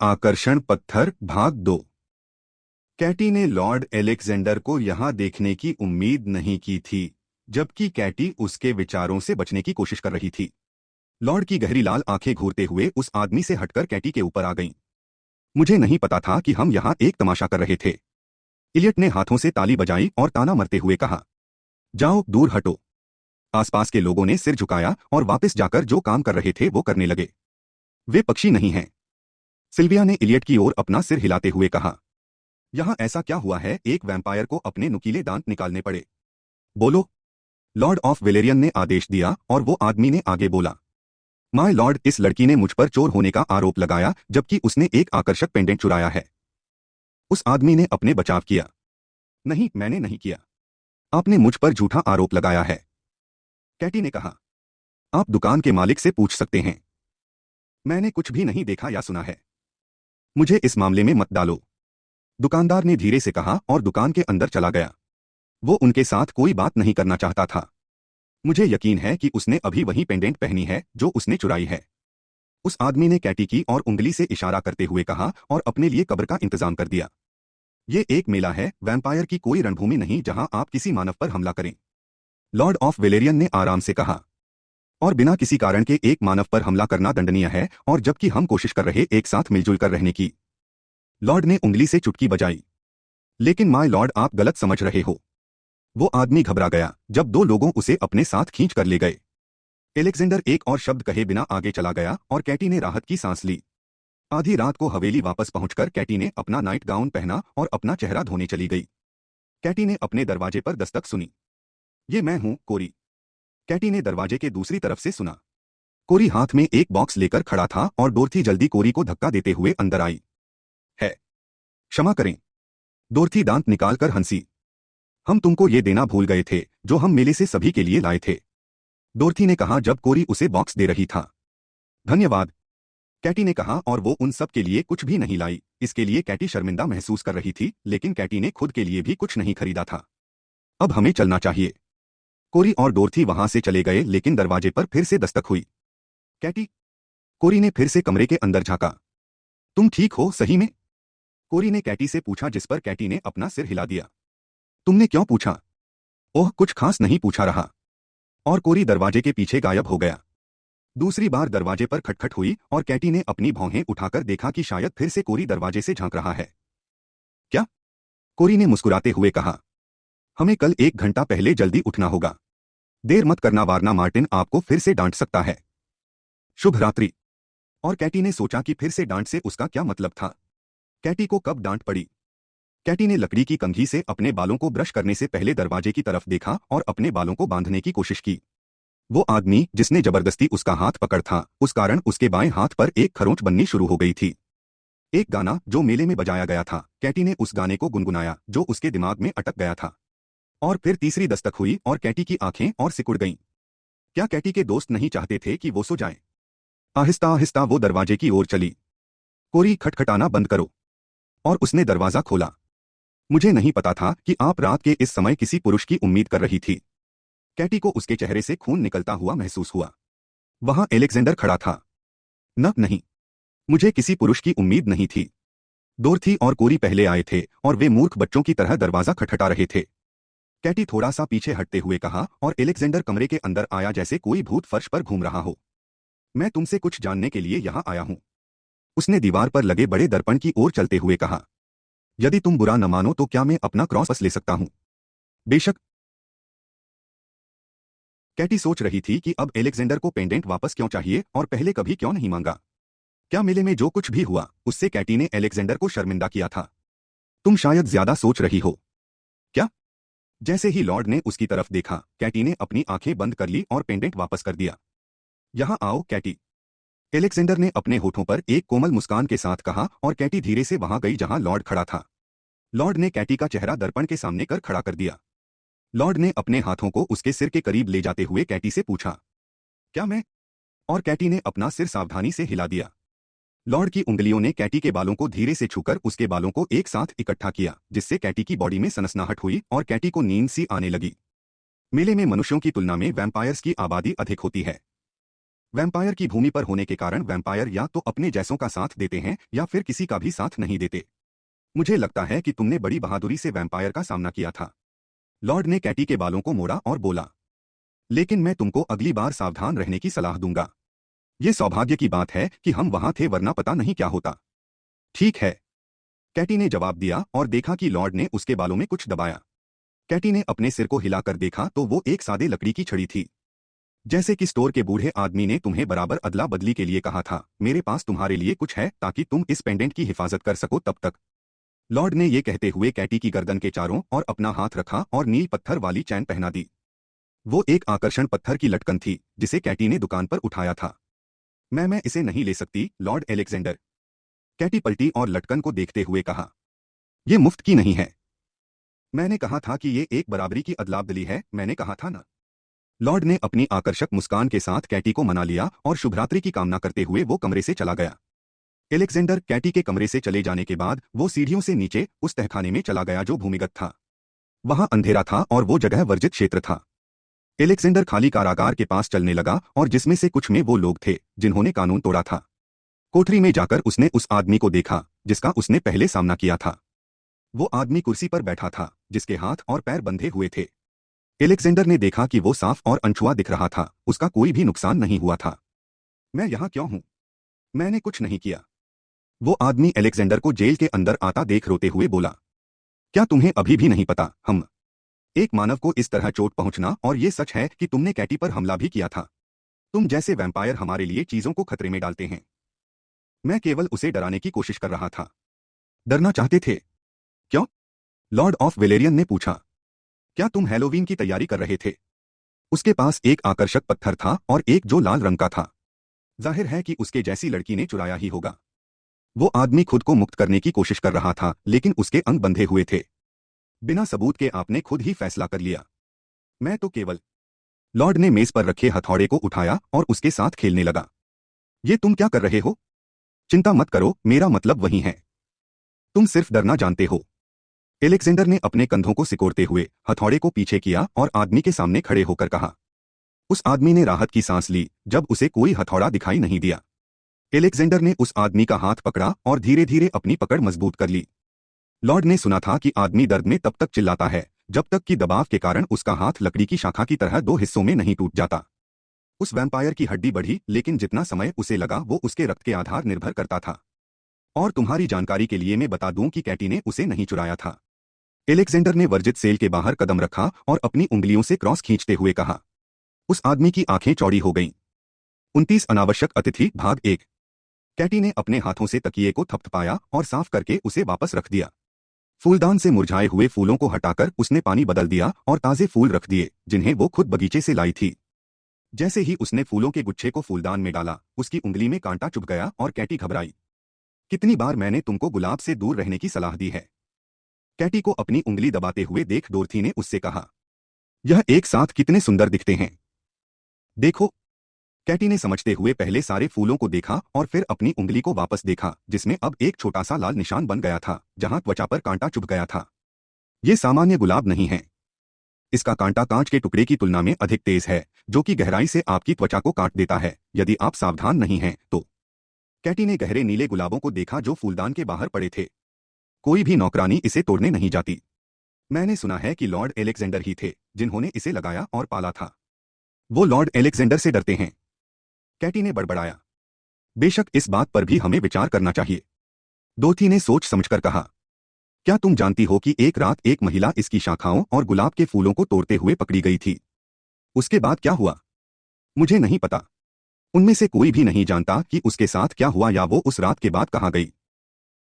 आकर्षण पत्थर भाग 2। कैटी ने लॉर्ड एलेक्जेंडर को यहां देखने की उम्मीद नहीं की थी, जबकि कैटी उसके विचारों से बचने की कोशिश कर रही थी। लॉर्ड की गहरी लाल आंखें घूरते हुए उस आदमी से हटकर कैटी के ऊपर आ गईं। मुझे नहीं पता था कि हम यहां एक तमाशा कर रहे थे। इलियट ने हाथों से ताली बजाई और ताना मरते हुए कहा, जाओ, दूर हटो। आसपास के लोगों ने सिर झुकाया और वापस जाकर जो काम कर रहे थे वो करने लगे। वे पक्षी नहीं हैं। सिल्विया ने इलियट की ओर अपना सिर हिलाते हुए कहा, यहां ऐसा क्या हुआ है? एक वैम्पायर को अपने नुकीले दांत निकालने पड़े। बोलो, लॉर्ड ऑफ वेलेरियन ने आदेश दिया और वो आदमी ने आगे बोला, माय लॉर्ड, इस लड़की ने मुझ पर चोर होने का आरोप लगाया जबकि उसने एक आकर्षक पेंडेंट चुराया है। उस आदमी ने अपने बचाव किया। नहीं, मैंने नहीं किया। आपने मुझ पर झूठा आरोप लगाया है। कैटी ने कहा, आप दुकान के मालिक से पूछ सकते हैं। मैंने कुछ भी नहीं देखा या सुना है। मुझे इस मामले में मत डालो, दुकानदार ने धीरे से कहा और दुकान के अंदर चला गया। वो उनके साथ कोई बात नहीं करना चाहता था। मुझे यकीन है कि उसने अभी वही पेंडेंट पहनी है जो उसने चुराई है। उस आदमी ने कैटी की और उंगली से इशारा करते हुए कहा और अपने लिए कब्र का इंतजाम कर दिया। ये एक मेला है, वैम्पायर की कोई रणभूमि नहीं जहां आप किसी मानव पर हमला करें। लॉर्ड ऑफ वेलेरियन ने आराम से कहा, और बिना किसी कारण के एक मानव पर हमला करना दंडनीय है, और जबकि हम कोशिश कर रहे एक साथ मिलजुल कर रहने की। लॉर्ड ने उंगली से चुटकी बजाई। लेकिन माय लॉर्ड, आप गलत समझ रहे हो। वो आदमी घबरा गया जब दो लोगों उसे अपने साथ खींच कर ले गए। एलेक्जेंडर एक और शब्द कहे बिना आगे चला गया और कैटी ने राहत की सांस ली। आधी रात को हवेली वापस पहुंचकर कैटी ने अपना नाइट गाउन पहना और अपना चेहरा धोने चली गई। कैटी ने अपने दरवाजे पर दस्तक सुनी। ये मैं हूं, कोरी। कैटी ने दरवाजे के दूसरी तरफ से सुना। कोरी हाथ में एक बॉक्स लेकर खड़ा था और डोरथी जल्दी कोरी को धक्का देते हुए अंदर आई। है, क्षमा करें। डोरथी दांत निकालकर हंसी। हम तुमको ये देना भूल गए थे जो हम मेले से सभी के लिए लाए थे, डोरथी ने कहा जब कोरी उसे बॉक्स दे रही था। धन्यवाद, कैटी ने कहा, और वो उन सब के लिए कुछ भी नहीं लाई। इसके लिए कैटी शर्मिंदा महसूस कर रही थी, लेकिन कैटी ने खुद के लिए भी कुछ नहीं खरीदा था। अब हमें चलना चाहिए। कोरी और डोरथी वहां से चले गए, लेकिन दरवाजे पर फिर से दस्तक हुई। कैटी। कोरी ने फिर से कमरे के अंदर झांका। तुम ठीक हो सही में? कोरी ने कैटी से पूछा, जिस पर कैटी ने अपना सिर हिला दिया। तुमने क्यों पूछा? ओह, कुछ खास नहीं पूछा रहा। और कोरी दरवाजे के पीछे गायब हो गया। दूसरी बार दरवाजे पर खटखट हुई और कैटी ने अपनी भौहें उठाकर देखा कि शायद फिर से कोरी दरवाजे से झांक रहा है। क्या? कोरी ने मुस्कुराते हुए कहा, हमें कल 1 घंटा पहले जल्दी उठना होगा। देर मत करना वरना मार्टिन आपको फिर से डांट सकता है। शुभ रात्रि। और कैटी ने सोचा कि फिर से डांट से उसका क्या मतलब था। कैटी को कब डांट पड़ी? कैटी ने लकड़ी की कंघी से अपने बालों को ब्रश करने से पहले दरवाजे की तरफ देखा और अपने बालों को बांधने की कोशिश की। वो आदमी जिसने जबरदस्ती उसका हाथ पकड़ था, उस कारण उसके बाएं हाथ पर एक खरोंच बननी शुरू हो गई थी। एक गाना जो मेले में बजाया गया था, कैटी ने उस गाने को गुनगुनाया जो उसके दिमाग में अटक गया था। और फिर तीसरी दस्तक हुई और कैटी की आंखें और सिकुड़ गईं। क्या कैटी के दोस्त नहीं चाहते थे कि वो सो जाए? आहिस्ता आहिस्ता वो दरवाजे की ओर चली। कोरी, खटखटाना बंद करो। और उसने दरवाजा खोला। मुझे नहीं पता था कि आप रात के इस समय किसी पुरुष की उम्मीद कर रही थी। कैटी को उसके चेहरे से खून निकलता हुआ महसूस हुआ। वहां एलेक्जेंडर खड़ा था। नहीं, मुझे किसी पुरुष की उम्मीद नहीं थी। डोरथी और कोरी पहले आए थे और वे मूर्ख बच्चों की तरह दरवाजा खटखटा रहे थे। कैटी थोड़ा सा पीछे हटते हुए कहा और एलेक्जेंडर कमरे के अंदर आया जैसे कोई भूत फर्श पर घूम रहा हो। मैं तुमसे कुछ जानने के लिए यहां आया हूं। उसने दीवार पर लगे बड़े दर्पण की ओर चलते हुए कहा, यदि तुम बुरा न मानो तो क्या मैं अपना क्रॉस बस ले सकता हूं? बेशक। कैटी सोच रही थी कि अब एलेक्जेंडर को पेंडेंट वापस क्यों चाहिए और पहले कभी क्यों नहीं मांगा। क्या मेले में जो कुछ भी हुआ उससे कैटी ने एलेक्जेंडर को शर्मिंदा किया था? तुम शायद ज्यादा सोच रही हो। क्या? जैसे ही लॉर्ड ने उसकी तरफ देखा, कैटी ने अपनी आंखें बंद कर ली और पेंडेंट वापस कर दिया। यहां आओ कैटी, एलेक्जेंडर ने अपने होठों पर एक कोमल मुस्कान के साथ कहा और कैटी धीरे से वहां गई जहां लॉर्ड खड़ा था। लॉर्ड ने कैटी का चेहरा दर्पण के सामने कर खड़ा कर दिया। लॉर्ड ने अपने हाथों को उसके सिर के करीब ले जाते हुए कैटी से पूछा, क्या मैं? और कैटी ने अपना सिर सावधानी से हिला दिया। लॉर्ड की उंगलियों ने कैटी के बालों को धीरे से छूकर उसके बालों को एक साथ इकट्ठा किया, जिससे कैटी की बॉडी में सनसनाहट हुई और कैटी को नींद सी आने लगी। मेले में मनुष्यों की तुलना में वैम्पायर्स की आबादी अधिक होती है। वैम्पायर की भूमि पर होने के कारण वैम्पायर या तो अपने जैसों का साथ देते हैं या फिर किसी का भी साथ नहीं देते। मुझे लगता है कि तुमने बड़ी बहादुरी से वैम्पायर का सामना किया था। लॉर्ड ने कैटी के बालों को मोड़ा और बोला, लेकिन मैं तुमको अगली बार सावधान रहने की सलाह दूंगा। ये सौभाग्य की बात है कि हम वहां थे, वरना पता नहीं क्या होता। ठीक है, कैटी ने जवाब दिया और देखा कि लॉर्ड ने उसके बालों में कुछ दबाया। कैटी ने अपने सिर को हिलाकर देखा तो वो एक सादे लकड़ी की छड़ी थी। जैसे कि स्टोर के बूढ़े आदमी ने तुम्हें बराबर अदला बदली के लिए कहा था, मेरे पास तुम्हारे लिए कुछ है ताकि तुम इस पेंडेंट की हिफाजत कर सको तब तक। लॉर्ड ने ये कहते हुए कैटी की गर्दन के चारों और अपना हाथ रखा और नील पत्थर वाली चैन पहना दी। वो एक आकर्षण पत्थर की लटकन थी जिसे कैटी ने दुकान पर उठाया था। मैं इसे नहीं ले सकती, लॉर्ड एलेक्जेंडर। कैटी पलटी और लटकन को देखते हुए कहा, ये मुफ्त की नहीं है। मैंने कहा था कि ये एक बराबरी की अदलाबदली है, मैंने कहा था ना। लॉर्ड ने अपनी आकर्षक मुस्कान के साथ कैटी को मना लिया और शुभरात्रि की कामना करते हुए वो कमरे से चला गया। एलेक्जेंडर कैटी के कमरे से चले जाने के बाद वो सीढ़ियों से नीचे उस तहखाने में चला गया जो भूमिगत था। वहां अंधेरा था और वो जगह वर्जित क्षेत्र था। एलेक्जेंडर खाली कारागार के पास चलने लगा और जिसमें से कुछ में वो लोग थे जिन्होंने कानून तोड़ा था। कोठरी में जाकर उसने उस आदमी को देखा जिसका उसने पहले सामना किया था। वो आदमी कुर्सी पर बैठा था जिसके हाथ और पैर बंधे हुए थे। एलेक्जेंडर ने देखा कि वो साफ और अनछुआ दिख रहा था, उसका कोई भी नुकसान नहीं हुआ था। मैं यहां क्यों हूं? मैंने कुछ नहीं किया। वो आदमी एलेक्जेंडर को जेल के अंदर आता देख रोते हुए बोला, क्या तुम्हें अभी भी नहीं पता, हम एक मानव को इस तरह चोट पहुंचना, और ये सच है कि तुमने कैटी पर हमला भी किया था। तुम जैसे वैम्पायर हमारे लिए चीजों को खतरे में डालते हैं। मैं केवल उसे डराने की कोशिश कर रहा था। डरना चाहते थे? क्यों? लॉर्ड ऑफ वेलेरियन ने पूछा। क्या तुम हैलोवीन की तैयारी कर रहे थे? उसके पास एक आकर्षक पत्थर था और एक जो लाल रंग का था। जाहिर है कि उसके जैसी लड़की ने चुराया ही होगा। वो आदमी खुद को मुक्त करने की कोशिश कर रहा था लेकिन उसके अंग बंधे हुए थे। बिना सबूत के आपने खुद ही फैसला कर लिया। मैं तो केवल। लॉर्ड ने मेज पर रखे हथौड़े को उठाया और उसके साथ खेलने लगा। ये तुम क्या कर रहे हो? चिंता मत करो, मेरा मतलब वही है। तुम सिर्फ डरना जानते हो। एलेक्जेंडर ने अपने कंधों को सिकोड़ते हुए हथौड़े को पीछे किया और आदमी के सामने खड़े होकर कहा। उस आदमी ने राहत की सांस ली जब उसे कोई हथौड़ा दिखाई नहीं दिया। एलेक्जेंडर ने उस आदमी का हाथ पकड़ा और धीरे धीरे अपनी पकड़ मजबूत कर ली। लॉर्ड ने सुना था कि आदमी दर्द में तब तक चिल्लाता है जब तक कि दबाव के कारण उसका हाथ लकड़ी की शाखा की तरह दो हिस्सों में नहीं टूट जाता। उस वैम्पायर की हड्डी बढ़ी, लेकिन जितना समय उसे लगा वो उसके रक्त के आधार निर्भर करता था। और तुम्हारी जानकारी के लिए मैं बता दूं कि कैटी ने उसे नहीं चुराया था। एलेक्जेंडर ने वर्जित सेल के बाहर कदम रखा और अपनी उंगलियों से क्रॉस खींचते हुए कहा। उस आदमी की आंखें चौड़ी हो गईं। 29 अनावश्यक अतिथि भाग 1। कैटी ने अपने हाथों से तकिए को थपथपाया और साफ करके उसे वापस रख दिया। फूलदान से मुरझाए हुए फूलों को हटाकर उसने पानी बदल दिया और ताजे फूल रख दिए जिन्हें वो खुद बगीचे से लाई थी। जैसे ही उसने फूलों के गुच्छे को फूलदान में डाला, उसकी उंगली में कांटा चुभ गया और कैटी घबराई। कितनी बार मैंने तुमको गुलाब से दूर रहने की सलाह दी है? कैटी को अपनी उंगली दबाते हुए देख डोरथी ने उससे कहा। यह एक साथ कितने सुंदर दिखते हैं। देखो। कैटी ने समझते हुए पहले सारे फूलों को देखा और फिर अपनी उंगली को वापस देखा जिसमें अब एक छोटा सा लाल निशान बन गया था जहां त्वचा पर कांटा चुभ गया था। ये सामान्य गुलाब नहीं है। इसका कांटा कांच के टुकड़े की तुलना में अधिक तेज है जो कि गहराई से आपकी त्वचा को काट देता है यदि आप सावधान नहीं हैं तो। कैटी ने गहरे नीले गुलाबों को देखा जो फूलदान के बाहर पड़े थे। कोई भी नौकरानी इसे तोड़ने नहीं जाती। मैंने सुना है कि लॉर्ड एलेक्जेंडर ही थे जिन्होंने इसे लगाया और पाला था। वो लॉर्ड एलेक्जेंडर से डरते हैं। कैटी ने बड़बड़ाया। बेशक इस बात पर भी हमें विचार करना चाहिए। डोरथी ने सोच समझकर कहा। क्या तुम जानती हो कि एक रात एक महिला इसकी शाखाओं और गुलाब के फूलों को तोड़ते हुए पकड़ी गई थी? उसके बाद क्या हुआ? मुझे नहीं पता। उनमें से कोई भी नहीं जानता कि उसके साथ क्या हुआ या वो उस रात के बाद कहाँ गई।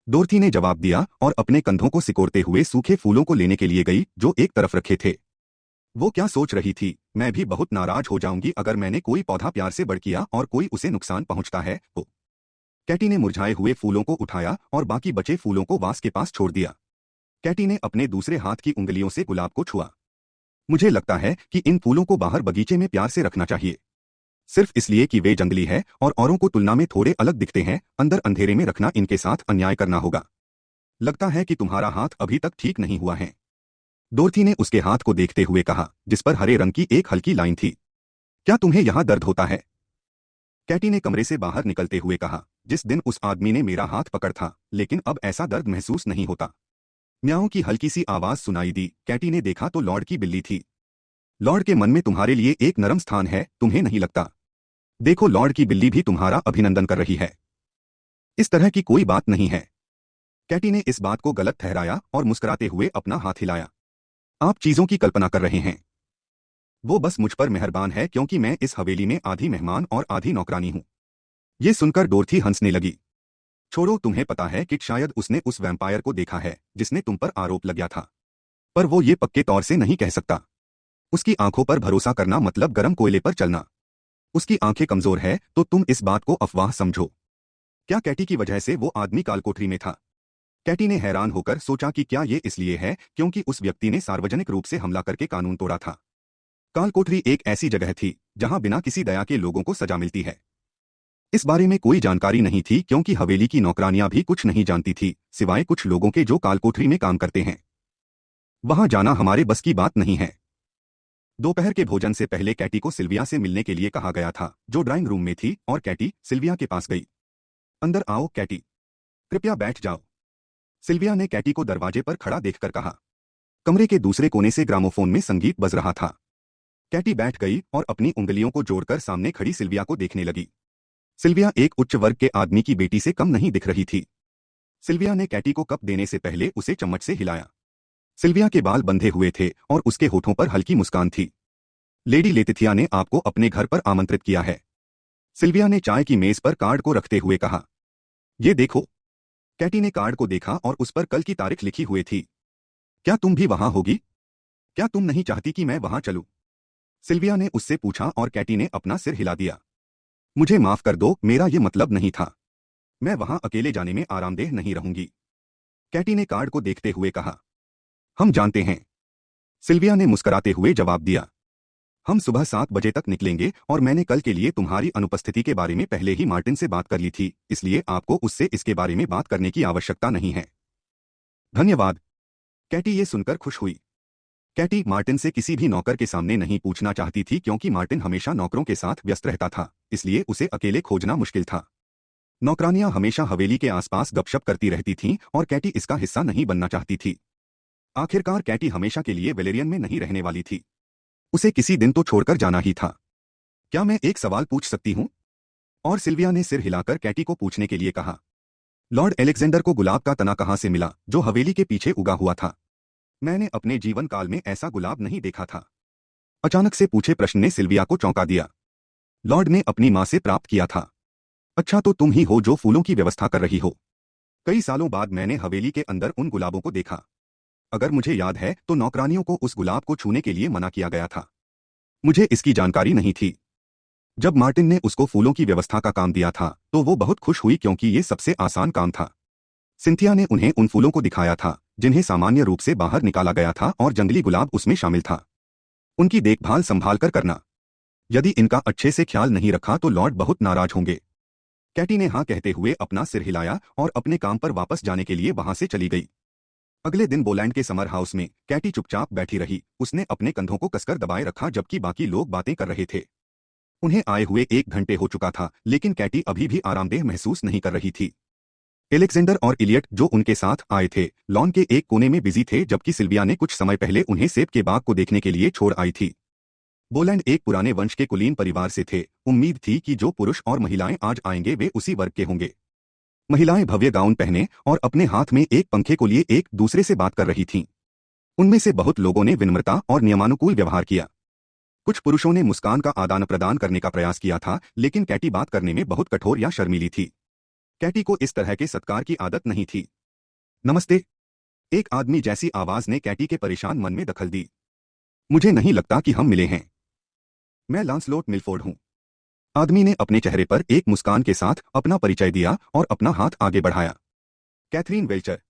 डोरथी ने जवाब दिया और अपने कंधों को सिकोड़ते हुए सूखे फूलों को लेने के लिए गई जो एक तरफ रखे थे। वो क्या सोच रही थी, मैं भी बहुत नाराज हो जाऊंगी अगर मैंने कोई पौधा प्यार से बड़ किया और कोई उसे नुकसान पहुंचता है तो। कैटी ने मुरझाए हुए फूलों को उठाया और बाकी बचे फूलों को वास के पास छोड़ दिया। कैटी ने अपने दूसरे हाथ की उंगलियों से गुलाब को छुआ। मुझे लगता है कि इन फूलों को बाहर बगीचे में प्यार से रखना चाहिए। सिर्फ इसलिए कि वे जंगली है और औरों को तुलना में थोड़े अलग दिखते हैं, अंदर अंधेरे में रखना इनके साथ अन्याय करना होगा। लगता है कि तुम्हारा हाथ अभी तक ठीक नहीं हुआ है। डोरथी ने उसके हाथ को देखते हुए कहा जिस पर हरे रंग की एक हल्की लाइन थी। क्या तुम्हें यहां दर्द होता है? कैटी ने कमरे से बाहर निकलते हुए कहा, जिस दिन उस आदमी ने मेरा हाथ पकड़ था, लेकिन अब ऐसा दर्द महसूस नहीं होता। म्याऊं की हल्की सी आवाज सुनाई दी। कैटी ने देखा तो लॉर्ड की बिल्ली थी। लॉर्ड के मन में तुम्हारे लिए एक नरम स्थान है, तुम्हें नहीं लगता? देखो, लॉर्ड की बिल्ली भी तुम्हारा अभिनंदन कर रही है। इस तरह की कोई बात नहीं है। कैटी ने इस बात को गलत ठहराया और मुस्कुराते हुए अपना हाथ हिलाया। आप चीजों की कल्पना कर रहे हैं। वो बस मुझ पर मेहरबान है क्योंकि मैं इस हवेली में आधी मेहमान और आधी नौकरानी हूं। ये सुनकर डोरथी हंसने लगी। छोड़ो, तुम्हें पता है कि शायद उसने उस वैम्पायर को देखा है जिसने तुम पर आरोप लगाया था, पर वो ये पक्के तौर से नहीं कह सकता। उसकी आंखों पर भरोसा करना मतलब गर्म कोयले पर चलना। उसकी आंखें कमजोर है तो तुम इस बात को अफवाह समझो। क्या कैटी की वजह से वो आदमी कालकोठरी में था? कैटी ने हैरान होकर सोचा कि क्या ये इसलिए है क्योंकि उस व्यक्ति ने सार्वजनिक रूप से हमला करके कानून तोड़ा था। कालकोठरी एक ऐसी जगह थी जहां बिना किसी दया के लोगों को सजा मिलती है। इस बारे में कोई जानकारी नहीं थी क्योंकि हवेली की नौकरानियां भी कुछ नहीं जानती थी, सिवाय कुछ लोगों के जो कालकोठरी में काम करते हैं। वहां जाना हमारे बस की बात नहीं है। दोपहर के भोजन से पहले कैटी को सिल्विया से मिलने के लिए कहा गया था, जो ड्राइंग रूम में थी, और कैटी सिल्विया के पास गई। अंदर आओ कैटी, कृपया बैठ जाओ, सिल्विया ने कैटी को दरवाजे पर खड़ा देखकर कहा। कमरे के दूसरे कोने से ग्रामोफोन में संगीत बज रहा था। कैटी बैठ गई और अपनी उंगलियों को जोड़कर सामने खड़ी सिल्विया को देखने लगी। सिल्विया एक उच्च वर्ग के आदमी की बेटी से कम नहीं दिख रही थी। सिल्विया ने कैटी को कप देने से पहले उसे चम्मच से हिलाया। सिल्विया के बाल बंधे हुए थे और उसके होठों पर हल्की मुस्कान थी। लेडी लेतिथिया ने आपको अपने घर पर आमंत्रित किया है, सिल्विया ने चाय की मेज पर कार्ड को रखते हुए कहा। ये देखो। कैटी ने कार्ड को देखा और उस पर कल की तारीख लिखी हुई थी। क्या तुम भी वहां होगी? क्या तुम नहीं चाहती कि मैं वहां चलूं? सिल्विया ने उससे पूछा और कैटी ने अपना सिर हिला दिया। मुझे माफ कर दो, मेरा ये मतलब नहीं था। मैं वहां अकेले जाने में आरामदेह नहीं रहूंगी, कैटी ने कार्ड को देखते हुए कहा। हम जानते हैं, सिल्विया ने मुस्कुराते हुए जवाब दिया। हम सुबह 7 बजे तक निकलेंगे और मैंने कल के लिए तुम्हारी अनुपस्थिति के बारे में पहले ही मार्टिन से बात कर ली थी, इसलिए आपको उससे इसके बारे में बात करने की आवश्यकता नहीं है। धन्यवाद। कैटी ये सुनकर खुश हुई। कैटी मार्टिन से किसी भी नौकर के सामने नहीं पूछना चाहती थी क्योंकि मार्टिन हमेशा नौकरों के साथ व्यस्त रहता था, इसलिए उसे अकेले खोजना मुश्किल था। नौकरानियां हमेशा हवेली के आसपास गपशप करती रहती थीं और कैटी इसका हिस्सा नहीं बनना चाहती थी। आखिरकार कैटी हमेशा के लिए वेलेरियन में नहीं रहने वाली थी। उसे किसी दिन तो छोड़कर जाना ही था। क्या मैं एक सवाल पूछ सकती हूँ? और सिल्विया ने सिर हिलाकर कैटी को पूछने के लिए कहा। लॉर्ड एलेक्जेंडर को गुलाब का तना कहाँ से मिला जो हवेली के पीछे उगा हुआ था? मैंने अपने जीवन काल में ऐसा गुलाब नहीं देखा था। अचानक से पूछे प्रश्न ने सिल्विया को चौंका दिया। लॉर्ड ने अपनी माँ से प्राप्त किया था। अच्छा, तो तुम ही हो जो फूलों की व्यवस्था कर रही हो। कई सालों बाद मैंने हवेली के अंदर उन गुलाबों को देखा। अगर मुझे याद है तो नौकरानियों को उस गुलाब को छूने के लिए मना किया गया था। मुझे इसकी जानकारी नहीं थी। जब मार्टिन ने उसको फूलों की व्यवस्था का काम दिया था तो वो बहुत खुश हुई क्योंकि ये सबसे आसान काम था। सिंथिया ने उन्हें उन फूलों को दिखाया था जिन्हें सामान्य रूप से बाहर निकाला गया था और जंगली गुलाब उसमें शामिल था। उनकी देखभाल संभाल कर करना। यदि इनका अच्छे से ख्याल नहीं रखा तो लॉर्ड बहुत नाराज होंगे। कैटी ने हाँ कहते हुए अपना सिर हिलाया और अपने काम पर वापस जाने के लिए वहां से चली गई। अगले दिन बोलैंड के समर हाउस में कैटी चुपचाप बैठी रही। उसने अपने कंधों को कसकर दबाए रखा जबकि बाकी लोग बातें कर रहे थे। उन्हें आए हुए 1 घंटे हो चुका था लेकिन कैटी अभी भी आरामदेह महसूस नहीं कर रही थी। एलेक्जेंडर और इलियट जो उनके साथ आए थे लॉन के एक कोने में बिजी थे जबकि सिल्विया ने कुछ समय पहले उन्हें सेब के बाग को देखने के लिए छोड़ आई थी। बोलैंड एक पुराने वंश के कुलीन परिवार से थे। उम्मीद थी कि जो पुरुष और महिलाएं आज आएंगे वे उसी वर्ग के होंगे। महिलाएं भव्य गाउन पहने और अपने हाथ में एक पंखे को लिए एक दूसरे से बात कर रही थीं। उनमें से बहुत लोगों ने विनम्रता और नियमानुकूल व्यवहार किया। कुछ पुरुषों ने मुस्कान का आदान प्रदान करने का प्रयास किया था, लेकिन कैटी बात करने में बहुत कठोर या शर्मीली थी। कैटी को इस तरह के सत्कार की आदत नहीं थी। नमस्ते, एक आदमी जैसी आवाज ने कैटी के परेशान मन में दखल दी। मुझे नहीं लगता कि हम मिले हैं। मैं लांसलोट मिलफोर्ड हूं। आदमी ने अपने चेहरे पर एक मुस्कान के साथ अपना परिचय दिया और अपना हाथ आगे बढ़ाया। कैथरीन वेल्चर।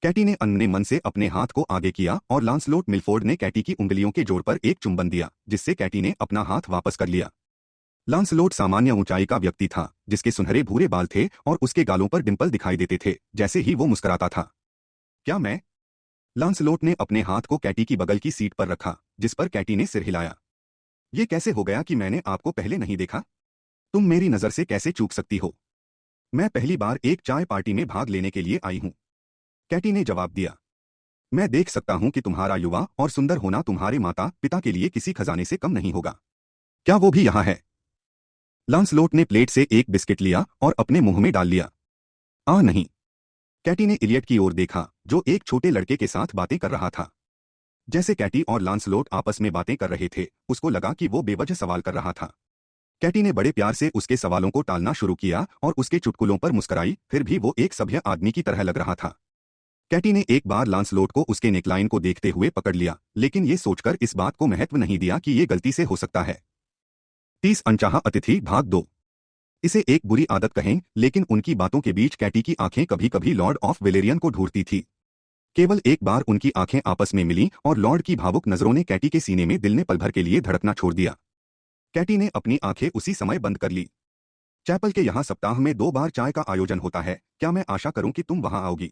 कैटी ने अन्य मन से अपने हाथ को आगे किया और लांसलोट मिलफोर्ड ने कैटी की उंगलियों के जोड़ पर एक चुंबन दिया, जिससे कैटी ने अपना हाथ वापस कर लिया। लांसलोट सामान्य ऊंचाई का व्यक्ति था, जिसके सुनहरे भूरे बाल थे और उसके गालों पर डिंपल दिखाई देते थे जैसे ही वो मुस्कुराता था। क्या मैं? लांसलोट ने अपने हाथ को कैटी की बगल की सीट पर रखा, जिस पर कैटी ने सिर हिलाया। ये कैसे हो गया कि मैंने आपको पहले नहीं देखा? तुम मेरी नजर से कैसे चूक सकती हो? मैं पहली बार एक चाय पार्टी में भाग लेने के लिए आई हूं। कैटी ने जवाब दिया। मैं देख सकता हूं कि तुम्हारा युवा और सुंदर होना तुम्हारे माता पिता के लिए किसी खजाने से कम नहीं होगा। क्या वो भी यहाँ है? लांसलोट ने प्लेट से एक बिस्किट लिया और अपने मुंह में डाल लिया। नहीं। कैटी ने इलियट की ओर देखा, जो एक छोटे लड़के के साथ बातें कर रहा था। जैसे कैटी और लांसलोट आपस में बातें कर रहे थे, उसको लगा कि वो बेवजह सवाल कर रहा था। कैटी ने बड़े प्यार से उसके सवालों को टालना शुरू किया और उसके चुटकुलों पर मुस्कुराई, फिर भी वो एक सभ्य आदमी की तरह लग रहा था। कैटी ने एक बार लांसलोट को उसके नेकलाइन को देखते हुए पकड़ लिया, लेकिन ये सोचकर इस बात को महत्व नहीं दिया कि ये गलती से हो सकता है। 30 अनचाहा अतिथि भाग 2। इसे एक बुरी आदत कहें, लेकिन उनकी बातों के बीच कैटी की आंखें कभी कभी लॉर्ड ऑफ वेलेरियन को ढूंढती थी। केवल एक बार उनकी आंखें आपस में मिलीं और लॉर्ड की भावुक नजरों ने कैटी के सीने में दिल ने पल भर के लिए धड़कना छोड़ दिया। कैटी ने अपनी आंखें उसी समय बंद कर ली। चैपल के यहाँ सप्ताह में 2 बार चाय का आयोजन होता है, क्या मैं आशा करूं कि तुम वहां आओगी?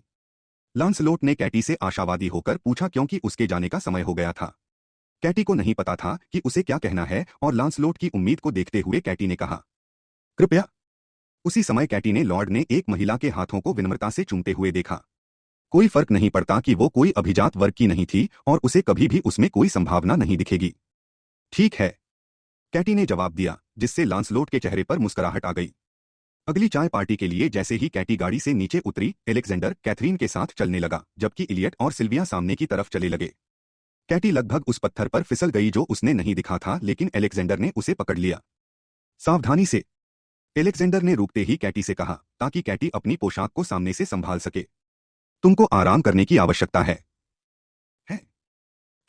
लांसलोट ने कैटी से आशावादी होकर पूछा, क्योंकि उसके जाने का समय हो गया था। कैटी को नहीं पता था कि उसे क्या कहना है और लांसलोट की उम्मीद को देखते हुए कैटी ने कहा, कृपया। उसी समय कैटी ने लॉर्ड ने एक महिला के हाथों को विनम्रता से चूमते हुए देखा। कोई फर्क नहीं पड़ता कि वो कोई अभिजात वर्ग की नहीं थी और उसे कभी भी उसमें कोई संभावना नहीं दिखेगी। ठीक है, कैटी ने जवाब दिया, जिससे लांसलोट के चेहरे पर मुस्कुराहट आ गई। अगली चाय पार्टी के लिए जैसे ही कैटी गाड़ी से नीचे उतरी, एलेक्जेंडर कैथरीन के साथ चलने लगा, जबकि इलियट और सिल्विया सामने की तरफ चले लगे। कैटी लगभग उस पत्थर पर फिसल गई जो उसने नहीं दिखा था, लेकिन एलेक्जेंडर ने उसे पकड़ लिया। सावधानी से, एलेक्जेंडर ने रुकते ही कैटी से कहा, ताकि कैटी अपनी पोशाक को सामने से संभाल सके। तुमको आराम करने की आवश्यकता है?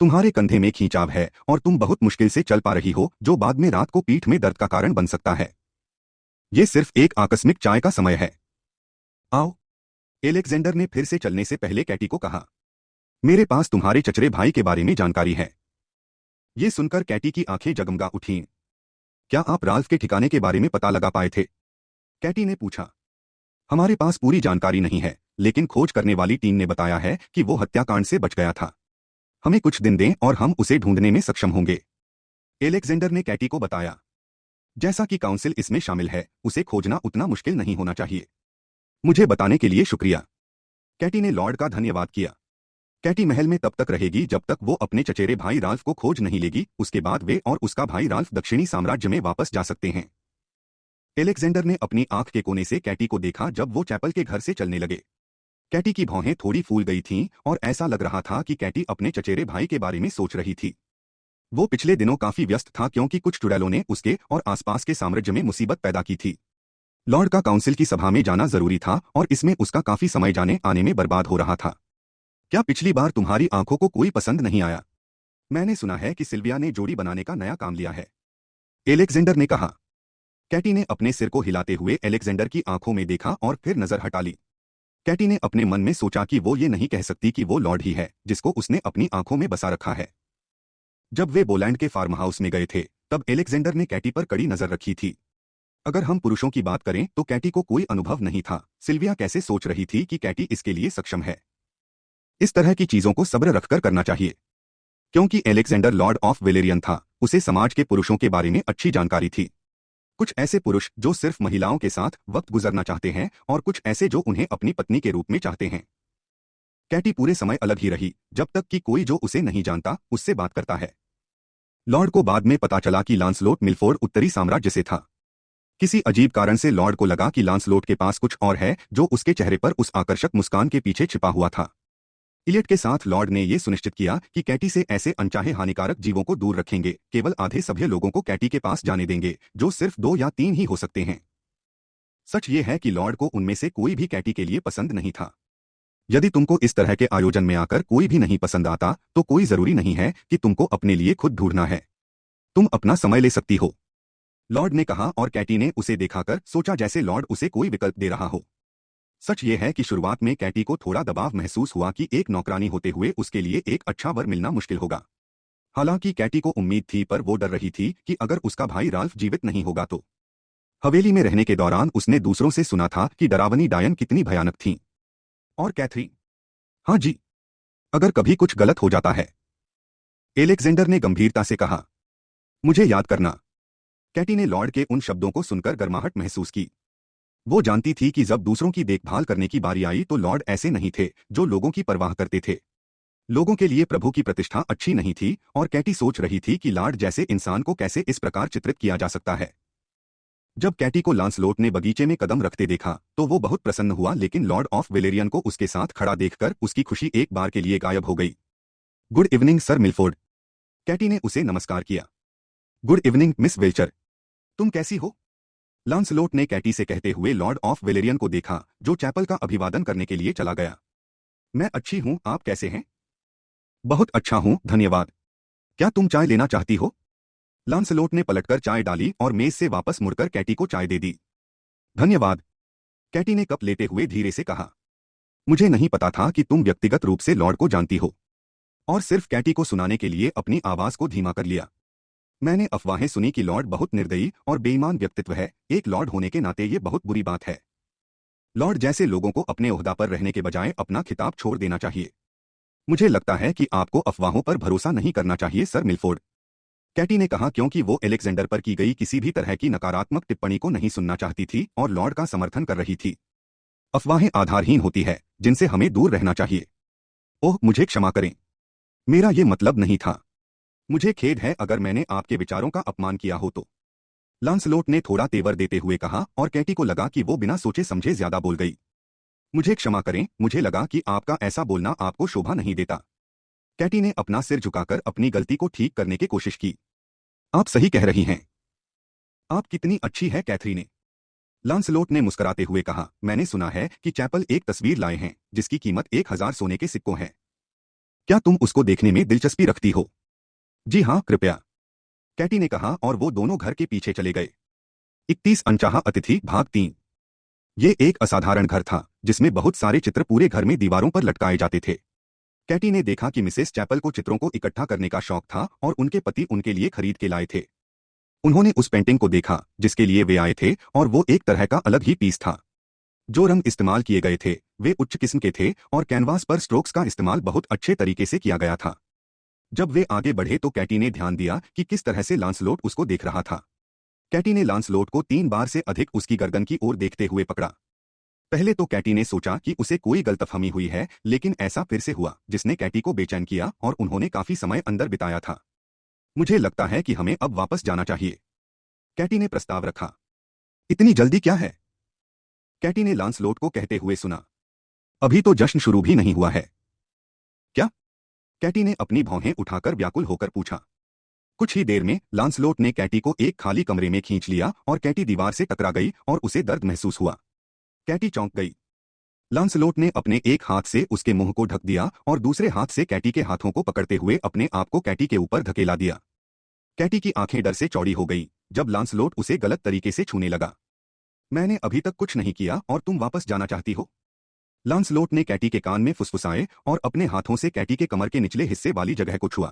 तुम्हारे कंधे में खींचाव है और तुम बहुत मुश्किल से चल पा रही हो, जो बाद में रात को पीठ में दर्द का कारण बन सकता है। ये सिर्फ एक आकस्मिक चाय का समय है। आओ, एलेक्जेंडर ने फिर से चलने से पहले कैटी को कहा। मेरे पास तुम्हारे चचेरे भाई के बारे में जानकारी है। ये सुनकर कैटी की आंखें जगमगा उठीं। क्या आप राल्फ के ठिकाने के बारे में पता लगा पाए थे? कैटी ने पूछा। हमारे पास पूरी जानकारी नहीं है, लेकिन खोज करने वाली टीम ने बताया है कि वो हत्याकांड से बच गया था। हमें कुछ दिन दें और हम उसे ढूंढने में सक्षम होंगे, एलेक्जेंडर ने कैटी को बताया। जैसा कि काउंसिल इसमें शामिल है, उसे खोजना उतना मुश्किल नहीं होना चाहिए। मुझे बताने के लिए शुक्रिया। कैटी ने लॉर्ड का धन्यवाद किया। कैटी महल में तब तक रहेगी जब तक वो अपने चचेरे भाई राल्फ को खोज नहीं लेगी, उसके बाद वे और उसका भाई राल्फ दक्षिणी साम्राज्य में वापस जा सकते हैं। एलेक्जेंडर ने अपनी आंख के कोने से कैटी को देखा जब वो चैपल के घर से चलने लगे। कैटी की भौहें थोड़ी फूल गई थीं और ऐसा लग रहा था कि कैटी अपने चचेरे भाई के बारे में सोच रही थी। वो पिछले दिनों काफी व्यस्त था, क्योंकि कुछ चुड़ैलों ने उसके और आसपास के साम्राज्य में मुसीबत पैदा की थी। लॉर्ड का काउंसिल की सभा में जाना जरूरी था और इसमें उसका काफी समय जाने आने में बर्बाद हो रहा था। क्या पिछली बार तुम्हारी आंखों को कोई पसंद नहीं आया? मैंने सुना है कि सिल्विया ने जोड़ी बनाने का नया काम लिया है, एलेक्जेंडर ने कहा। कैटी ने अपने सिर को हिलाते हुए एलेक्जेंडर की आंखों में देखा और फिर नजर हटा ली। कैटी ने अपने मन में सोचा कि वो ये नहीं कह सकती कि वो लॉर्ड ही है जिसको उसने अपनी आंखों में बसा रखा है। जब वे बोलैंड के फार्म हाउस में गए थे, तब एलेक्जेंडर ने कैटी पर कड़ी नजर रखी थी। अगर हम पुरुषों की बात करें तो कैटी को कोई अनुभव नहीं था। सिल्विया कैसे सोच रही थी कि कैटी इसके लिए सक्षम है? इस तरह की चीजों को सब्र रखकर करना चाहिए। क्योंकि एलेक्जेंडर लॉर्ड ऑफ वेलेरियन था, उसे समाज के पुरुषों के बारे में अच्छी जानकारी थी। कुछ ऐसे पुरुष जो सिर्फ महिलाओं के साथ वक्त गुजरना चाहते हैं और कुछ ऐसे जो उन्हें अपनी पत्नी के रूप में चाहते हैं। कैटी पूरे समय अलग ही रही, जब तक कि कोई जो उसे नहीं जानता उससे बात करता है। लॉर्ड को बाद में पता चला कि लांसलोट मिलफोर्ड उत्तरी साम्राज्य से था। किसी अजीब कारण से लॉर्ड को लगा कि लांसलोट के पास कुछ और है जो उसके चेहरे पर उस आकर्षक मुस्कान के पीछे छिपा हुआ था। इलियट के साथ लॉर्ड ने यह सुनिश्चित किया कि कैटी से ऐसे अनचाहे हानिकारक जीवों को दूर रखेंगे। केवल आधे सभ्य लोगों को कैटी के पास जाने देंगे, जो सिर्फ 2 या 3 ही हो सकते हैं। सच ये है कि लॉर्ड को उनमें से कोई भी कैटी के लिए पसंद नहीं था। यदि तुमको इस तरह के आयोजन में आकर कोई भी नहीं पसंद आता, तो कोई जरूरी नहीं है कि तुमको अपने लिए खुद ढूंढना है। तुम अपना समय ले सकती हो, लॉर्ड ने कहा, और कैटी ने उसे देखाकर सोचा जैसे लॉर्ड उसे कोई विकल्प दे रहा हो। सच ये है कि शुरुआत में कैटी को थोड़ा दबाव महसूस हुआ कि एक नौकरानी होते हुए उसके लिए एक अच्छा वर मिलना मुश्किल होगा। हालांकि कैटी को उम्मीद थी, पर वो डर रही थी कि अगर उसका भाई राल्फ जीवित नहीं होगा तो। हवेली में रहने के दौरान उसने दूसरों से सुना था कि डरावनी डायन कितनी भयानक थीं। और कैथरीन? हाँ जी, अगर कभी कुछ गलत हो जाता है, एलेक्जेंडर ने गंभीरता से कहा। मुझे याद करना। कैटी ने लॉर्ड के उन शब्दों को सुनकर गर्माहट महसूस की। वो जानती थी कि जब दूसरों की देखभाल करने की बारी आई तो लॉर्ड ऐसे नहीं थे जो लोगों की परवाह करते थे। लोगों के लिए प्रभु की प्रतिष्ठा अच्छी नहीं थी और कैटी सोच रही थी कि लॉर्ड जैसे इंसान को कैसे इस प्रकार चित्रित किया जा सकता है। जब कैटी को लांसलोट ने बगीचे में कदम रखते देखा तो वो बहुत प्रसन्न हुआ, लेकिन लॉर्ड ऑफ वेलेरियन को उसके साथ खड़ा देखकर उसकी खुशी एक बार के लिए गायब हो गई। Good evening sir Milford. Katie ने उसे नमस्कार किया। Good evening miss Welcher. तुम कैसी हो? लांसलोट ने कैटी से कहते हुए लॉर्ड ऑफ वेलेरियन को देखा, जो चैपल का अभिवादन करने के लिए चला गया। मैं अच्छी हूं, आप कैसे हैं? बहुत अच्छा हूं, धन्यवाद। क्या तुम चाय लेना चाहती हो? लांसलोट ने पलटकर चाय डाली और मेज से वापस मुड़कर कैटी को चाय दे दी। धन्यवाद। कैटी ने कप लेते हुए धीरे से कहा। मुझे नहीं पता था कि तुम व्यक्तिगत रूप से लॉर्ड को जानती हो। और सिर्फ कैटी को सुनाने के लिए अपनी आवाज को धीमा कर लिया। मैंने अफवाहें सुनी कि लॉर्ड बहुत निर्दयी और बेईमान व्यक्तित्व है। एक लॉर्ड होने के नाते ये बहुत बुरी बात है। लॉर्ड जैसे लोगों को अपने ओहदा पर रहने के बजाय अपना खिताब छोड़ देना चाहिए। मुझे लगता है कि आपको अफवाहों पर भरोसा नहीं करना चाहिए सर मिलफोर्ड। कैटी ने कहा, क्योंकि वो एलेक्जेंडर पर की गई किसी भी तरह की नकारात्मक टिप्पणी को नहीं सुनना चाहती थी और लॉर्ड का समर्थन कर रही थी। अफवाहें आधारहीन होती है, जिनसे हमें दूर रहना चाहिए। ओह, मुझे क्षमा करें। मेरा ये मतलब नहीं था। मुझे खेद है अगर मैंने आपके विचारों का अपमान किया हो तो। लांसलोट ने थोड़ा तेवर देते हुए कहा और कैटी को लगा कि वो बिना सोचे समझे ज्यादा बोल गई। मुझे क्षमा करें, मुझे लगा कि आपका ऐसा बोलना आपको शोभा नहीं देता। कैटी ने अपना सिर झुकाकर अपनी गलती को ठीक करने की कोशिश की। आप सही कह रही हैं। आप कितनी अच्छी है कैथरीन। लांसलोट ने मुस्कुराते हुए कहा, मैंने सुना है कि चैपल एक तस्वीर लाए हैं जिसकी कीमत 1000 सोने के सिक्कों है। क्या तुम उसको देखने में दिलचस्पी रखती हो? जी हाँ, कृपया, कैटी ने कहा और वो दोनों घर के पीछे चले गए। 31 अनचाहा अतिथि भाग 3। ये एक असाधारण घर था जिसमें बहुत सारे चित्र पूरे घर में दीवारों पर लटकाए जाते थे। कैटी ने देखा कि मिसेस चैपल को चित्रों को इकट्ठा करने का शौक था और उनके पति उनके लिए खरीद के लाए थे। उन्होंने उस पेंटिंग को देखा जिसके लिए वे आए थे और वो एक तरह का अलग ही पीस था। जो रंग इस्तेमाल किए गए थे वे उच्च किस्म के थे और कैनवास पर स्ट्रोक्स का इस्तेमाल बहुत अच्छे तरीके से किया गया था। जब वे आगे बढ़े तो कैटी ने ध्यान दिया कि किस तरह से लांसलोट उसको देख रहा था। कैटी ने लांसलोट को 3 बार से अधिक उसकी गर्दन की ओर देखते हुए पकड़ा। पहले तो कैटी ने सोचा कि उसे कोई गलतफहमी हुई है, लेकिन ऐसा फिर से हुआ जिसने कैटी को बेचैन किया और उन्होंने काफी समय अंदर बिताया था। मुझे लगता है कि हमें अब वापस जाना चाहिए, कैटी ने प्रस्ताव रखा। इतनी जल्दी क्या है? कैटी ने लांसलोट को कहते हुए सुना। अभी तो जश्न शुरू भी नहीं हुआ है। क्या? कैटी ने अपनी भौहें उठाकर व्याकुल होकर पूछा। कुछ ही देर में लांसलोट ने कैटी को एक खाली कमरे में खींच लिया और कैटी दीवार से टकरा गई और उसे दर्द महसूस हुआ। कैटी चौंक गई। लांसलोट ने अपने एक हाथ से उसके मुंह को ढक दिया और दूसरे हाथ से कैटी के हाथों को पकड़ते हुए अपने आप को कैटी के ऊपर धकेला दिया। कैटी की आंखें डर से चौड़ी हो गई जब लांसलोट उसे गलत तरीके से छूने लगा। मैंने अभी तक कुछ नहीं किया और तुम वापस जाना चाहती हो? लांसलोट ने कैटी के कान में फुसफुसाए और अपने हाथों से कैटी के कमर के निचले हिस्से वाली जगह को छुआ।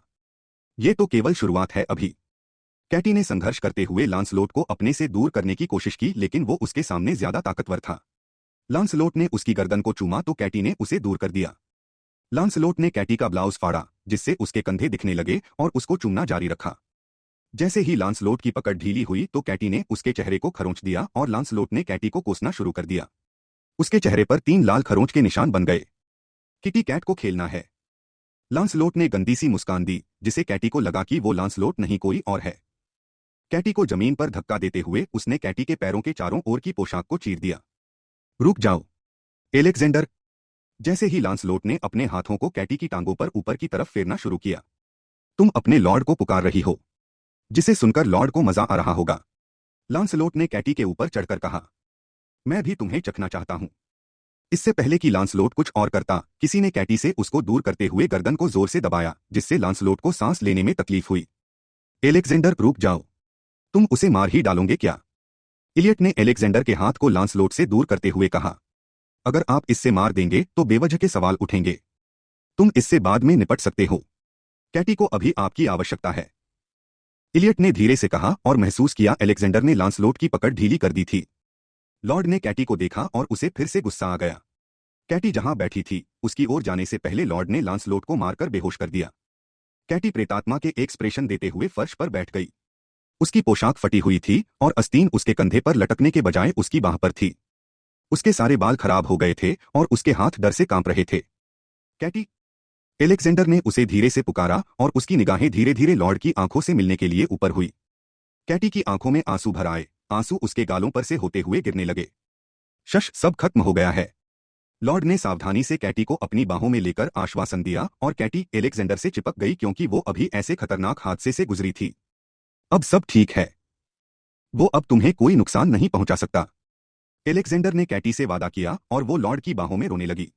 ये तो केवल शुरुआत है अभी। कैटी ने संघर्ष करते हुए लांसलोट को अपने से दूर करने की कोशिश की, लेकिन वो उसके सामने ज्यादा ताकतवर था। लांसलोट ने उसकी गर्दन को चूमा तो कैटी ने उसे दूर कर दिया। लांसलोट ने कैटी का ब्लाउज फाड़ा जिससे उसके कंधे दिखने लगे और उसको चूमना जारी रखा। जैसे ही लांसलोट की पकड़ ढीली हुई तो कैटी ने उसके चेहरे को खरोंच दिया और लांसलोट ने कैटी को कोसना शुरू कर दिया। उसके चेहरे पर 3 लाल खरोंच के निशान बन गए। किटी कैट को खेलना है। लांसलोट ने गंदी सी मुस्कान दी जिसे कैटी को लगा कि वो लांसलोट नहीं कोई और है। कैटी को जमीन पर धक्का देते हुए उसने कैटी के पैरों के चारों ओर की पोशाक को चीर दिया। रुक जाओ, एलेक्जेंडर। जैसे ही लांसलोट ने अपने हाथों को कैटी की टांगों पर ऊपर की तरफ फेरना शुरू किया। तुम अपने लॉर्ड को पुकार रही हो, जिसे सुनकर लॉर्ड को मजा आ रहा होगा। लांसलोट ने कैटी के ऊपर चढ़कर कहा। मैं भी तुम्हें चखना चाहता हूं। इससे पहले कि लांसलोट कुछ और करता, किसी ने कैटी से उसको दूर करते हुए गर्दन को जोर से दबाया जिससे लांसलोट को सांस लेने में तकलीफ हुई। एलेक्जेंडर, रुक जाओ। तुम उसे मार ही डालोगे क्या? इलियट ने एलेक्जेंडर के हाथ को लांसलोट से दूर करते हुए कहा। अगर आप इससे मार देंगे तो बेवजह के सवाल उठेंगे। तुम इससे बाद में निपट सकते हो। कैटी को अभी आपकी आवश्यकता है, इलियट ने धीरे से कहा और महसूस किया एलेक्जेंडर ने लांसलोट की पकड़ ढीली कर दी थी। लॉर्ड ने कैटी को देखा और उसे फिर से गुस्सा आ गया। कैटी जहां बैठी थी उसकी ओर जाने से पहले लॉर्ड ने लांसलोट को मारकर बेहोश कर दिया। कैटी प्रेतात्मा के एक्सप्रेशन देते हुए फर्श पर बैठ गई। उसकी पोशाक फटी हुई थी और आस्तीन उसके कंधे पर लटकने के बजाय उसकी बाह पर थी। उसके सारे बाल खराब हो गए थे और उसके हाथ डर से कांप रहे थे। कैटी! एलेक्जेंडर ने उसे धीरे से पुकारा और उसकी निगाहें धीरे धीरे लॉर्ड की आंखों से मिलने के लिए ऊपर हुई। कैटी की आंखों में आंसू भर आए, आंसू उसके गालों पर से होते हुए गिरने लगे। शश, सब खत्म हो गया है। लॉर्ड ने सावधानी से कैटी को अपनी बाहों में लेकर आश्वासन दिया और कैटी एलेक्जेंडर से चिपक गई क्योंकि वो अभी ऐसे खतरनाक हादसे से गुजरी थी। अब सब ठीक है। वो अब तुम्हें कोई नुकसान नहीं पहुंचा सकता। एलेक्जेंडर ने कैटी से वादा किया और वो लॉर्ड की बाहों में रोने लगी।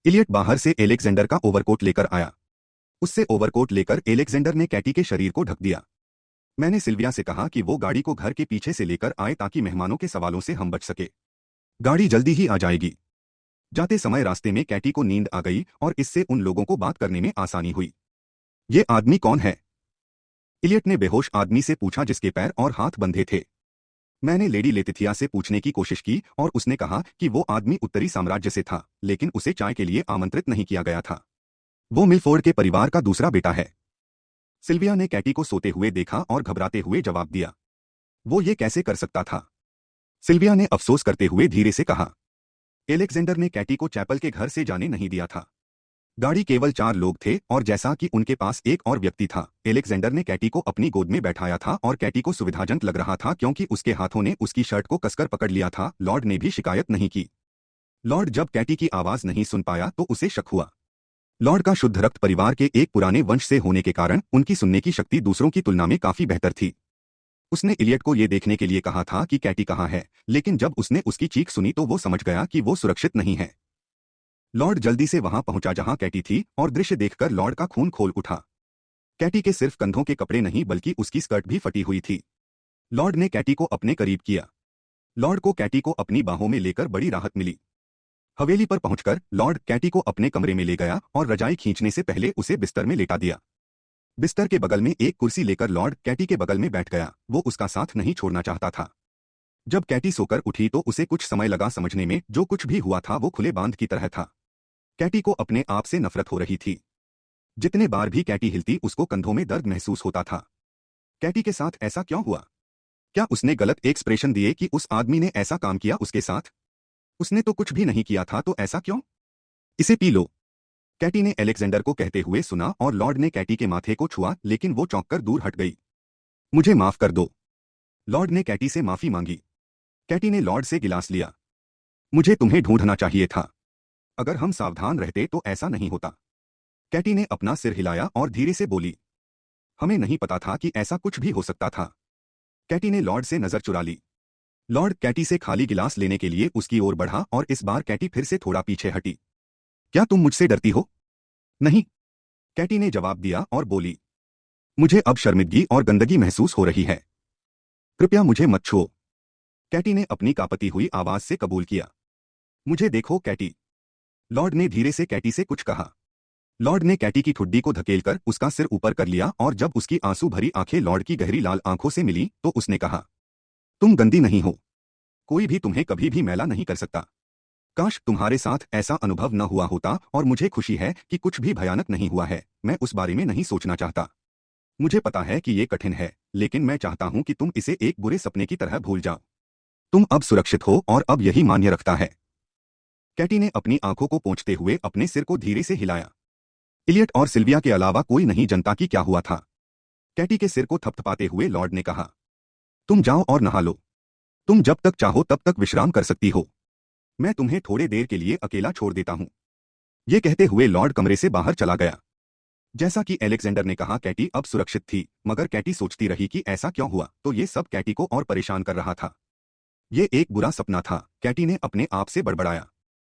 इलियट बाहर से एलेक्जेंडर का ओवरकोट लेकर आया। उससे ओवरकोट लेकर एलेक्जेंडर ने कैटी के शरीर को ढक दिया। मैंने सिल्विया से कहा कि वो गाड़ी को घर के पीछे से लेकर आए ताकि मेहमानों के सवालों से हम बच सके। गाड़ी जल्दी ही आ जाएगी। जाते समय रास्ते में कैटी को नींद आ गई और इससे उन लोगों को बात करने में आसानी हुई। ये आदमी कौन है? इलियट ने बेहोश आदमी से पूछा जिसके पैर और हाथ बंधे थे। मैंने लेडी लेतिथिया से पूछने की कोशिश की और उसने कहा कि वो आदमी उत्तरी साम्राज्य से था, लेकिन उसे चाय के लिए आमंत्रित नहीं किया गया था। वो मिलफोर्ड के परिवार का दूसरा बेटा है। सिल्विया ने कैटी को सोते हुए देखा और घबराते हुए जवाब दिया। वो ये कैसे कर सकता था? सिल्विया ने अफसोस करते हुए धीरे से कहा। एलेक्जेंडर ने कैटी को चैपल के घर से जाने नहीं दिया था। गाड़ी केवल 4 लोग थे और जैसा कि उनके पास एक और व्यक्ति था, एलेक्जेंडर ने कैटी को अपनी गोद में बैठाया था और कैटी को सुविधाजनक लग रहा था क्योंकि उसके हाथों ने उसकी शर्ट को कसकर पकड़ लिया था। लॉर्ड ने भी शिकायत नहीं की। लॉर्ड जब कैटी की आवाज नहीं सुन पाया तो उसे शक हुआ। लॉर्ड का शुद्ध रक्त परिवार के एक पुराने वंश से होने के कारण उनकी सुनने की शक्ति दूसरों की तुलना में काफी बेहतर थी। उसने इलियट को यह देखने के लिए कहा था कि कैटी कहाँ है, लेकिन जब उसने उसकी चीख सुनी तो वो समझ गया कि वो सुरक्षित नहीं है। लॉर्ड जल्दी से वहां पहुंचा जहां कैटी थी और दृश्य देखकर लॉर्ड का खून खोल उठा। कैटी के सिर्फ कंधों के कपड़े नहीं बल्कि उसकी स्कर्ट भी फटी हुई थी। लॉर्ड ने कैटी को अपने करीब किया। लॉर्ड को कैटी को अपनी बाहों में लेकर बड़ी राहत मिली। हवेली पर पहुंचकर लॉर्ड कैटी को अपने कमरे में ले गया और रजाई खींचने से पहले उसे बिस्तर में लेटा दिया। बिस्तर के बगल में एक कुर्सी लेकर लॉर्ड कैटी के बगल में बैठ गया। वो उसका साथ नहीं छोड़ना चाहता था। जब कैटी सोकर उठी तो उसे कुछ समय लगा समझने में। जो कुछ भी हुआ था वो खुले बांध की तरह था। कैटी को अपने आप से नफरत हो रही थी। जितने बार भी कैटी हिलती उसको कंधों में दर्द महसूस होता था। कैटी के साथ ऐसा क्यों हुआ? क्या उसने गलत एक्सप्रेशन दिए कि उस आदमी ने ऐसा काम किया उसके साथ? उसने तो कुछ भी नहीं किया था, तो ऐसा क्यों? इसे पी लो, कैटी ने एलेक्जेंडर को कहते हुए सुना और लॉर्ड ने कैटी के माथे को छुआ, लेकिन वो चौंककर दूर हट गई। मुझे माफ कर दो, लॉर्ड ने कैटी से माफी मांगी। कैटी ने लॉर्ड से गिलास लिया। मुझे तुम्हें ढूंढना चाहिए था। अगर हम सावधान रहते तो ऐसा नहीं होता। कैटी ने अपना सिर हिलाया और धीरे से बोली, हमें नहीं पता था कि ऐसा कुछ भी हो सकता था। कैटी ने लॉर्ड से नजर चुरा ली। लॉर्ड कैटी से खाली गिलास लेने के लिए उसकी ओर बढ़ा और इस बार कैटी फिर से थोड़ा पीछे हटी। क्या तुम मुझसे डरती हो? नहीं, कैटी ने जवाब दिया और बोली, मुझे अब शर्मिंदगी और गंदगी महसूस हो रही है। कृपया मुझे मत छुओ। कैटी ने अपनी कांपती हुई आवाज से कबूल किया। मुझे देखो कैटी, लॉर्ड ने धीरे से कैटी से कुछ कहा। लॉर्ड ने कैटी की ठुड्डी को धकेलकर उसका सिर ऊपर कर लिया और जब उसकी आंसू भरी आंखें लॉर्ड की गहरी लाल आंखों से मिली तो उसने कहा, तुम गंदी नहीं हो। कोई भी तुम्हें कभी भी मैला नहीं कर सकता। काश तुम्हारे साथ ऐसा अनुभव न हुआ होता और मुझे खुशी है कि कुछ भी भयानक नहीं हुआ है। मैं उस बारे में नहीं सोचना चाहता। मुझे पता है कि ये कठिन है, लेकिन मैं चाहता हूं कि तुम इसे एक बुरे सपने की तरह भूल जाओ। तुम अब सुरक्षित हो और अब यही मान्य रखता है। कैटी ने अपनी आंखों को पोंछते हुए अपने सिर को धीरे से हिलाया। इलियट और सिल्विया के अलावा कोई नहीं जानता कि क्या हुआ था। कैटी के सिर को थपथपाते हुए लॉर्ड ने कहा, तुम जाओ और नहा लो। तुम जब तक चाहो तब तक विश्राम कर सकती हो। मैं तुम्हें थोड़े देर के लिए अकेला छोड़ देता हूं। ये कहते हुए लॉर्ड कमरे से बाहर चला गया। जैसा कि एलेक्जेंडर ने कहा, कैटी अब सुरक्षित थी, मगर कैटी सोचती रही कि ऐसा क्यों हुआ, तो ये सब कैटी को और परेशान कर रहा था। ये एक बुरा सपना था, कैटी ने अपने आप से बड़बड़ाया।